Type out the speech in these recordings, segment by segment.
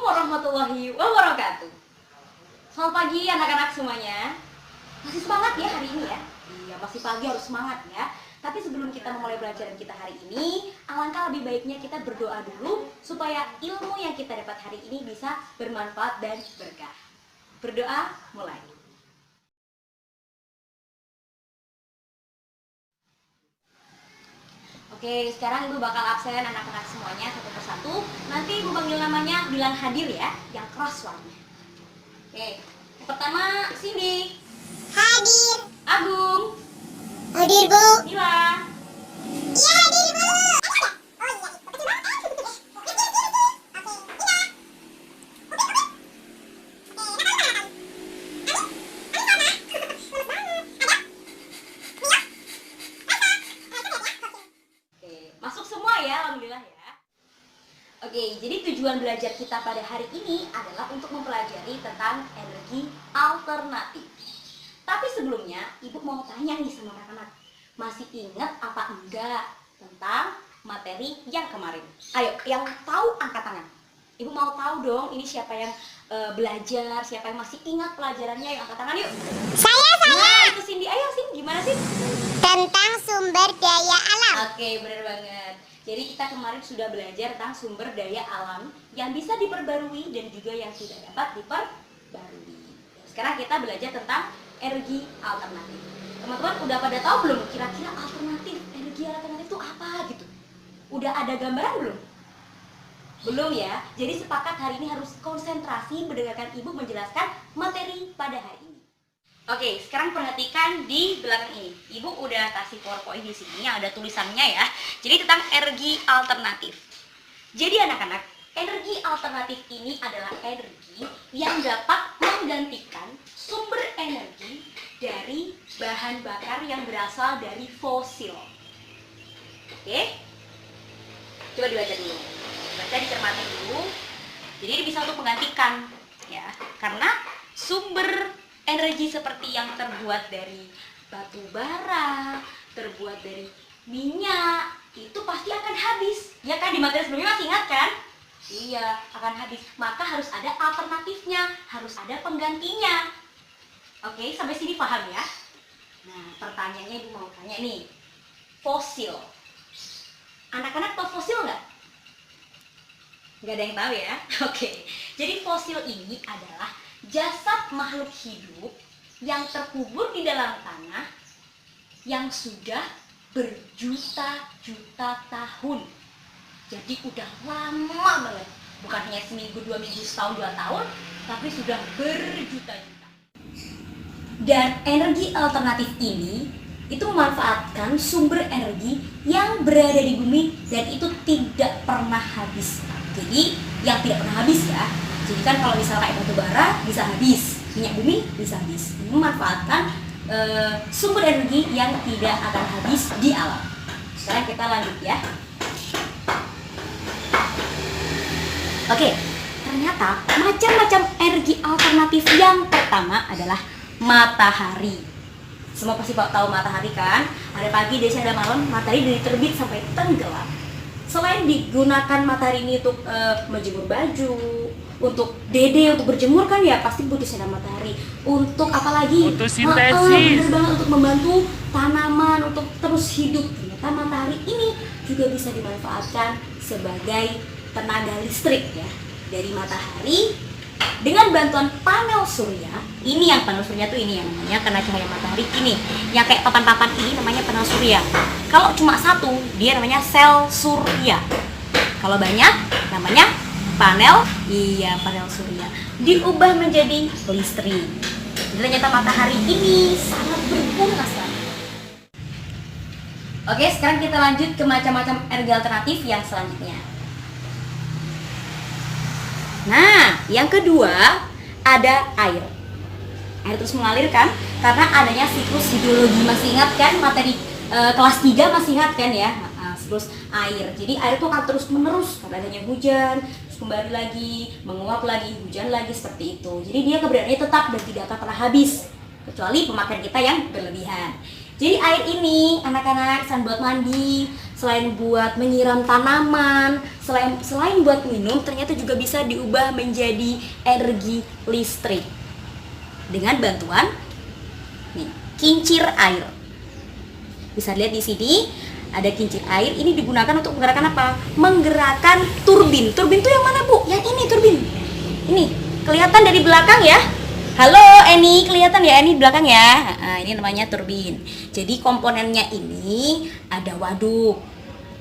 warahmatullahi wabarakatuh. Selamat pagi anak-anak semuanya. Masih semangat ya hari ini ya? Iya, masih pagi harus semangat ya. Tapi sebelum kita memulai pelajaran kita hari ini, alangkah lebih baiknya kita berdoa dulu supaya ilmu yang kita dapat hari ini bisa bermanfaat dan berkah. Berdoa mulai. Oke, sekarang Ibu bakal absen anak-anak semuanya satu persatu. Nanti Ibu panggil namanya, bilang hadir ya, yang keras suaranya. Oke, yang pertama Cindy. Hadir. Agung. Hadir, Bu. Nila. Iya, hadir, Bu. Masuk semua ya, alhamdulillah ya. Oke, jadi tujuan belajar kita pada hari ini adalah untuk mempelajari tentang energi alternatif. Tapi sebelumnya, Ibu mau tanya nih sama anak-anak, masih ingat apa enggak tentang materi yang kemarin? Ayo, yang tahu angkat tangan. Ibu mau tahu dong, ini siapa yang belajar, siapa yang masih ingat pelajarannya, yuk angkat tangan yuk. Saya. Nah, itu Cindy. Ayo Cindy, gimana sih? Tentang sumber daya alam. Oke, benar banget. Jadi kita kemarin sudah belajar tentang sumber daya alam yang bisa diperbarui dan juga yang tidak dapat diperbarui. Sekarang kita belajar tentang energi alternatif. Teman-teman udah pada tahu belum kira-kira energi alternatif itu apa gitu? Udah ada gambaran belum? Belum ya? Jadi sepakat hari ini harus konsentrasi mendengarkan Ibu menjelaskan materi pada hari ini. Oke, sekarang perhatikan di belakang ini. Ibu udah kasih PowerPoint di sini yang ada tulisannya ya. Jadi tentang energi alternatif. Jadi anak-anak, energi alternatif ini adalah energi yang dapat menggantikan sumber energi dari bahan bakar yang berasal dari fosil. Oke? Coba dibaca dulu. Baca, dicermati dulu. Jadi ini bisa untuk menggantikan ya. Karena sumber energi seperti yang terbuat dari batu bara, terbuat dari minyak, itu pasti akan habis. Ya kan, di materi sebelumnya masih ingat kan? Iya, akan habis. Maka harus ada alternatifnya, harus ada penggantinya. Oke, sampai sini paham ya? Nah, pertanyaannya Ibu mau tanya nih. Fosil. Anak-anak tahu fosil nggak? Nggak ada yang tahu ya? Oke, jadi fosil ini adalah jasad makhluk hidup yang terkubur di dalam tanah yang sudah berjuta-juta tahun. Jadi udah lama banget. Bukan hanya seminggu, 2 minggu, setahun, 2 tahun, tapi sudah berjuta-juta. Dan energi alternatif ini itu memanfaatkan sumber energi yang berada di bumi dan itu tidak pernah habis. Jadi yang tidak pernah habis ya. Jadi kan kalau misalnya kayak batu bara bisa habis, minyak bumi bisa habis. Memanfaatkan sumber energi yang tidak akan habis di alam. Sekarang kita lanjut ya. Oke, ternyata macam-macam energi alternatif yang pertama adalah matahari. Semua pasti tahu matahari kan? Ada pagi, ada siang, ada malam. Matahari dari terbit sampai tenggelam. Selain digunakan matahari ini untuk menjemur baju, untuk dede, untuk berjemur kan ya pasti butuh sinar matahari. Untuk apa lagi? Fotosintesis. Bener banget, untuk membantu tanaman untuk terus hidup. Ternyata matahari ini juga bisa dimanfaatkan sebagai tenaga listrik ya. Dari matahari dengan bantuan panel surya. Ini yang panel surya tuh ini yang namanya karena cahaya matahari ini. Yang kayak papan-papan ini namanya panel surya. Kalau cuma satu, dia namanya sel surya. Kalau banyak, namanya panel surya. Diubah menjadi listrik. Jadi ternyata matahari ini sangat berguna sekali. Oke, sekarang kita lanjut ke macam-macam energi alternatif yang selanjutnya. Nah, yang kedua ada air. Air terus mengalir kan? Karena adanya siklus hidrologi. Masih ingat kan materi kelas 3 masih ingat kan ya? Siklus air. Jadi air itu akan terus menerus karena adanya hujan, terus kembali lagi, menguap lagi, hujan lagi, seperti itu. Jadi dia keberadaannya tetap dan tidak akan pernah habis kecuali pemakaian kita yang berlebihan. Jadi air ini anak-anak selain buat mandi, selain buat menyiram tanaman, selain buat minum, ternyata juga bisa diubah menjadi energi listrik dengan bantuan nih, kincir air. Bisa lihat di sini ada kincir air. Ini digunakan untuk menggerakkan apa? Menggerakkan turbin. Turbin itu yang mana, Bu? Yang ini turbin. Ini kelihatan dari belakang ya. Halo Eni, kelihatan ya Eni di belakang ya? Ini namanya turbin. Jadi komponennya ini ada waduk,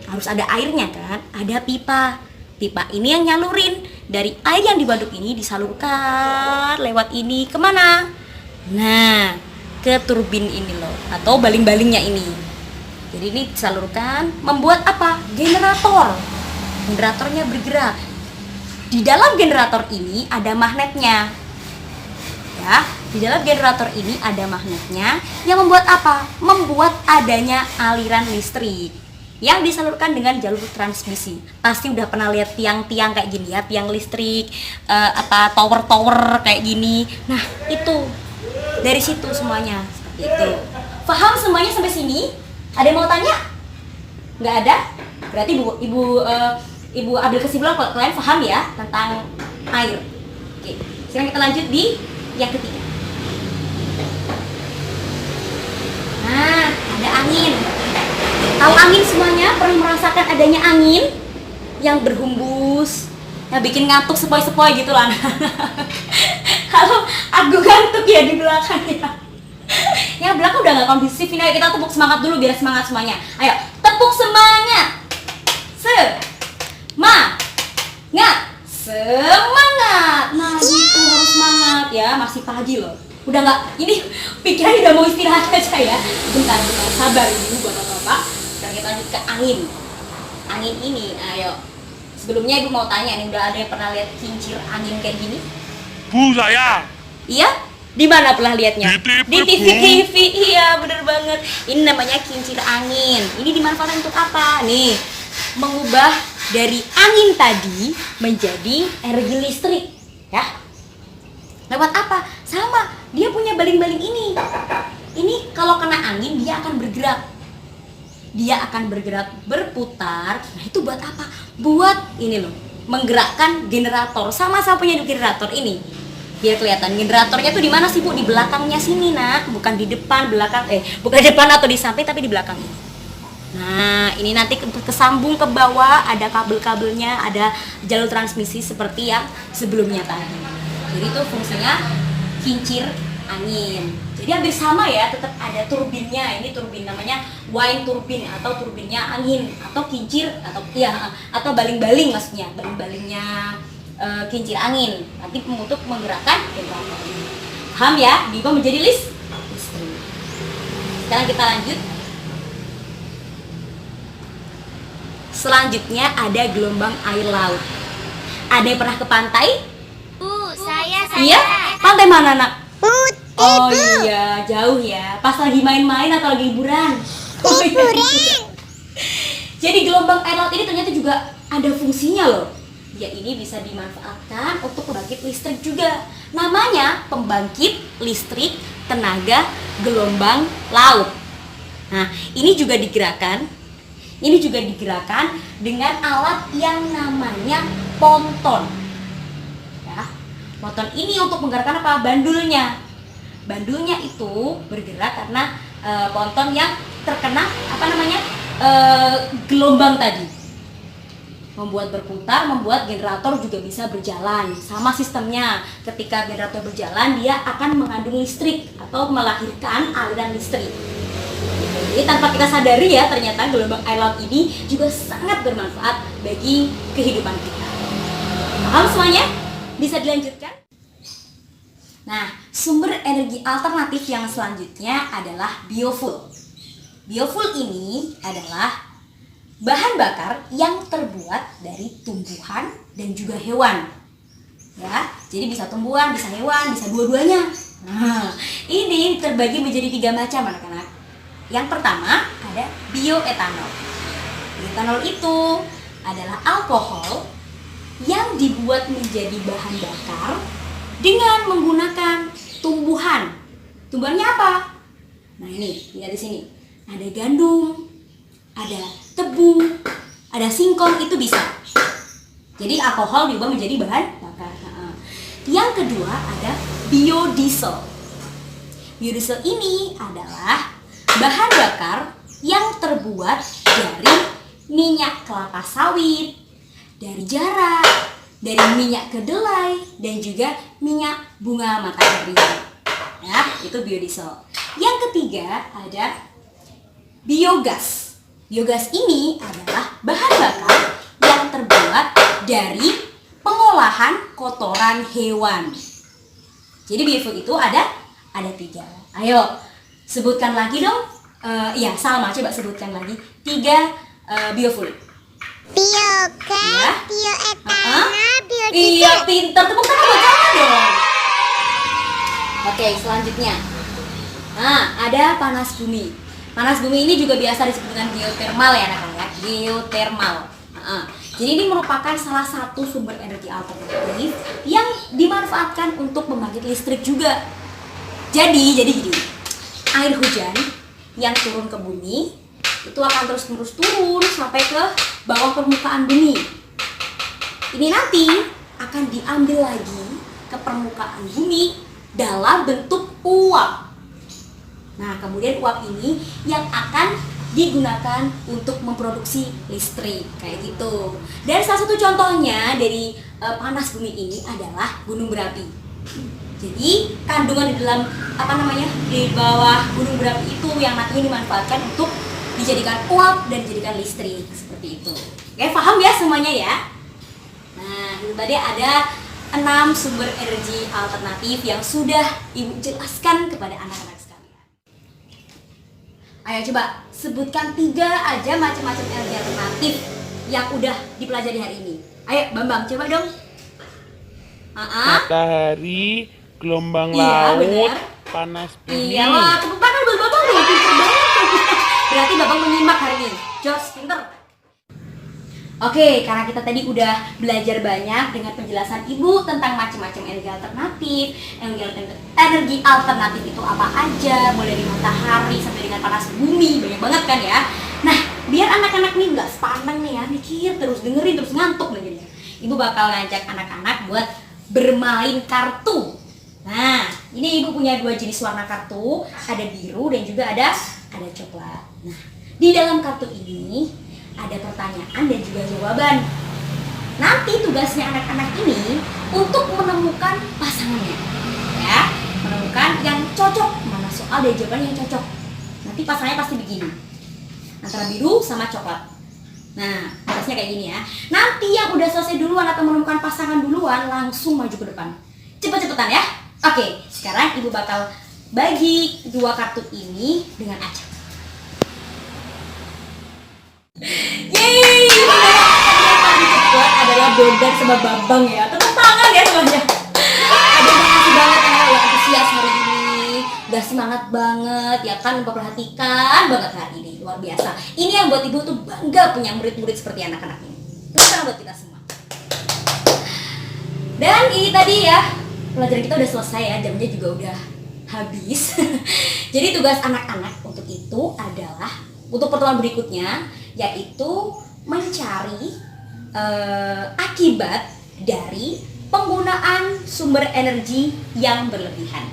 harus ada airnya kan? Ada pipa. Pipa ini yang nyalurin dari air yang di waduk ini disalurkan lewat ini kemana? Nah, ke turbin ini loh, atau baling-balingnya ini. Jadi ini disalurkan membuat apa? Generator. Generatornya bergerak. Di dalam generator ini ada magnetnya. Ya, di dalam generator ini ada magnetnya yang membuat apa? Membuat adanya aliran listrik yang disalurkan dengan jalur transmisi. Pasti udah pernah lihat tiang-tiang kayak gini ya, tiang listrik, tower-tower kayak gini. Nah, itu dari situ semuanya seperti itu. Paham semuanya sampai sini? Ada yang mau tanya? Nggak ada? Berarti Ibu ambil kesimpulan kalau kalian paham ya tentang air. Oke, sekarang kita lanjut di yang ketiga. Nah, ada angin. Tahu angin semuanya? Pernah merasakan adanya angin yang berhembus, yang bikin ngantuk sepoi-sepoi gitu lah. Kalau aku ngantuk ya di belakang ya. Yang belakang udah nggak kondusif. Ini ayo kita tepuk semangat dulu biar semangat semuanya. Ayo, tepuk semangat. Semangat. Nah, gitu harus semangat ya. Masih pagi loh. Udah nggak, ini pikirannya udah mau istirahat aja ya. Bentar, sabar ibu bapak-bapak. Sekarang kita lanjut ke angin. Angin ini, ayo. Sebelumnya ibu mau tanya nih, udah ada yang pernah lihat kincir angin kayak gini? Bu, saya. Iya? Di mana pernah lihatnya? Di TV, TV. Iya, bener banget. Ini namanya kincir angin. Ini dimanfaatkan untuk apa? Nih, mengubah dari angin tadi menjadi energi listrik, ya. Lewat apa? Sama, dia punya baling-baling ini. Ini kalau kena angin dia akan bergerak. Dia akan bergerak berputar. Nah, itu buat apa? Buat ini loh, menggerakkan generator. Sama-sama punya generator ini. Biar kelihatan generatornya tuh di mana sih, Bu? Di belakangnya sini, Nak. Bukan di depan, belakang. Bukan depan atau di samping, tapi di belakang. Nah, ini nanti kesambung ke bawah, ada kabel-kabelnya, ada jalur transmisi seperti yang sebelumnya tadi. Jadi itu fungsinya kincir angin. Jadi hampir sama ya, tetap ada turbinnya. Ini turbin namanya wind turbin atau turbinnya angin atau kincir atau baling-baling maksudnya, baling-balingnya kincir angin. Nanti untuk menggerakkan generator. Paham ya? Diubah menjadi listrik. Sekarang kita lanjut. Selanjutnya ada gelombang air laut. Ada yang pernah ke pantai? Saya. Iya? Pantai mana, Nak? Putih, Oh Bu. iya, jauh ya. Pas lagi main-main atau lagi liburan? Liburan. Jadi gelombang air laut ini ternyata juga ada fungsinya loh. Ya, ini bisa dimanfaatkan untuk pembangkit listrik juga. Namanya pembangkit listrik tenaga gelombang laut. Nah, ini juga digerakkan dengan alat yang namanya ponton. Ya, ponton ini untuk menggerakkan apa? Bandulnya. Bandulnya itu bergerak karena ponton yang terkena gelombang tadi. Membuat berputar, membuat generator juga bisa berjalan. Sama sistemnya. Ketika generator berjalan, dia akan mengandung listrik atau melahirkan aliran listrik. Jadi tanpa kita sadari ya, ternyata gelombang air laut ini juga sangat bermanfaat bagi kehidupan kita. Paham semuanya? Bisa dilanjutkan? Nah, sumber energi alternatif yang selanjutnya adalah biofuel. Biofuel ini adalah bahan bakar yang terbuat dari tumbuhan dan juga hewan. Ya, jadi bisa tumbuhan, bisa hewan, bisa dua-duanya. Nah, ini terbagi menjadi 3 macam anak-anak. Yang pertama ada bioetanol. Bioetanol itu adalah alkohol yang dibuat menjadi bahan bakar dengan menggunakan tumbuhan. Tumbuhannya apa? Nah, ini lihat di sini. Ada gandum, ada tebu, ada singkong, itu bisa. Jadi alkohol diubah menjadi bahan bakar. Yang kedua ada biodiesel. Biodiesel ini adalah bahan bakar yang terbuat dari minyak kelapa sawit, dari jarak, dari minyak kedelai, dan juga minyak bunga matahari. Ya, itu biodiesel. Yang ketiga ada biogas. Biogas ini adalah bahan bakar yang terbuat dari pengolahan kotoran hewan. Jadi biofuel itu ada 3. Ayo, sebutkan lagi dong. Iya, Salma, coba sebutkan lagi 3 biofuel. Biogas, Ya. bioetana, biodiesel. Iya, pintar. Tepuk tangan buat Salma dong. Oke, selanjutnya. Nah, ada panas bumi. Panas bumi ini juga biasa disebut dengan geotermal ya anak-anak. Geotermal. Jadi ini merupakan salah satu sumber energi alternatif yang dimanfaatkan untuk membangkit listrik juga. Jadi gini. Air hujan yang turun ke bumi itu akan terus-menerus turun sampai ke bawah permukaan bumi. Ini nanti akan diambil lagi ke permukaan bumi dalam bentuk uap. Nah, kemudian uap ini yang akan digunakan untuk memproduksi listrik kayak gitu. Dan salah satu contohnya dari panas bumi ini adalah gunung berapi. Jadi kandungan di dalam di bawah gunung berapi itu yang nantinya dimanfaatkan untuk dijadikan uap dan dijadikan listrik seperti itu. Oke, paham ya semuanya ya? Nah, itu tadi ada 6 sumber energi alternatif yang sudah Ibu jelaskan kepada anak-anak sekalian. Ayo coba sebutkan 3 aja macam-macam energi alternatif yang udah dipelajari hari ini. Ayo Bambang, coba dong. Matahari, gelombang Iya, laut, benar. panas bumi. Iya, wah, tepuk tangan buat Bambang dong, pintar banget. Berarti Bambang menyimak hari ini. Jos, pintar. Oke, karena kita tadi udah belajar banyak dengan penjelasan Ibu tentang macam-macam energi alternatif. Energi alternatif itu apa aja, mulai dari matahari sampai dengan panas bumi, banyak banget kan ya. Nah, biar anak-anak nih nggak sepaneng nih ya, mikir terus, dengerin terus, ngantuk nih jadinya. Ibu bakal ngajak anak-anak buat bermain kartu. Nah, ini Ibu punya 2 jenis warna kartu, ada biru dan juga ada coklat. Nah, di dalam kartu ini ada pertanyaan dan juga jawaban. Nanti tugasnya anak-anak ini untuk menemukan pasangannya, ya, menemukan yang cocok, mana soal dan jawaban yang cocok. Nanti pasangannya pasti begini, antara biru sama coklat. Nah, tugasnya kayak gini ya. Nanti yang udah selesai duluan atau menemukan pasangan duluan langsung maju ke depan. Cepet-cepetan ya. Oke, sekarang Ibu bakal bagi 2 kartu ini dengan acak. Yeay, yang adalah Bondan sama Bambang ya. Tepuk tangan ya semuanya. Aduh, makasih banget ya yang antusias hari ini. Udah semangat banget ya kan, memperhatikan banget hari ini. Luar biasa. Ini yang buat Ibu tuh bangga punya murid-murid seperti anak-anak ini. Tepuk tangan buat kita semua. Dan ini tadi ya, pelajaran kita udah selesai ya, jamnya juga udah habis. Jadi tugas anak-anak untuk itu adalah untuk pertemuan berikutnya, yaitu mencari akibat dari penggunaan sumber energi yang berlebihan.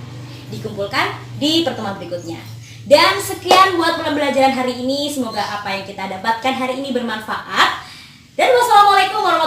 Dikumpulkan di pertemuan berikutnya. Dan sekian buat pembelajaran hari ini. Semoga apa yang kita dapatkan hari ini bermanfaat. Dan wassalamualaikum warahmatullahi wabarakatuh.